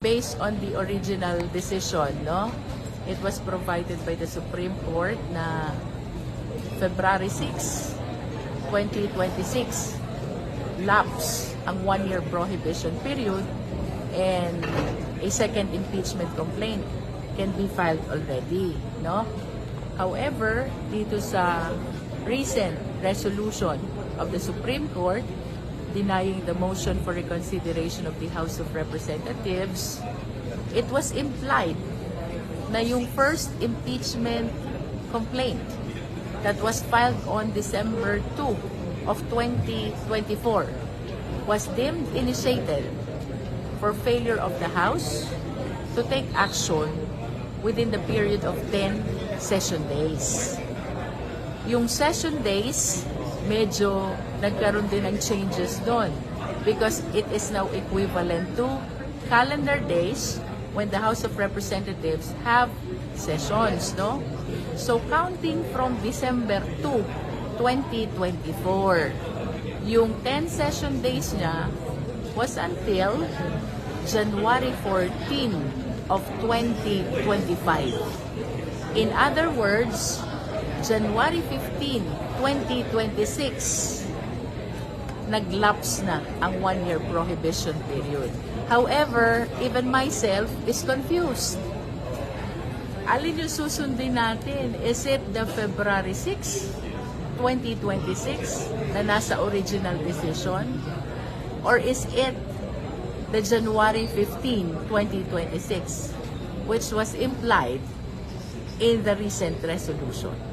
based on the original decision, no? It was provided by the Supreme Court na February 6, 2026, lapse ang one-year prohibition period and a second impeachment complaint can be filed already, no? However, dito sa recent resolution of the Supreme Court denying the motion for reconsideration of the House of Representatives, it was implied na yung first impeachment complaint that was filed on December 2 of 2024 was deemed initiated for failure of the House to take action within the period of 10 session days. Yung session days, medyo nagkaroon din ng changes doon because it is now equivalent to calendar days when the House of Representatives have sessions, no? So, counting from December 2, 2024, yung 10 session days niya was until January 14 of 2025. In other words, January 15, 2026, naglapse na ang one-year prohibition period. However, even myself is confused. Alin yung susundin natin? Is it the February 6, 2026 na nasa original decision? Or is it the January 15, 2026 which was implied in the recent resolution?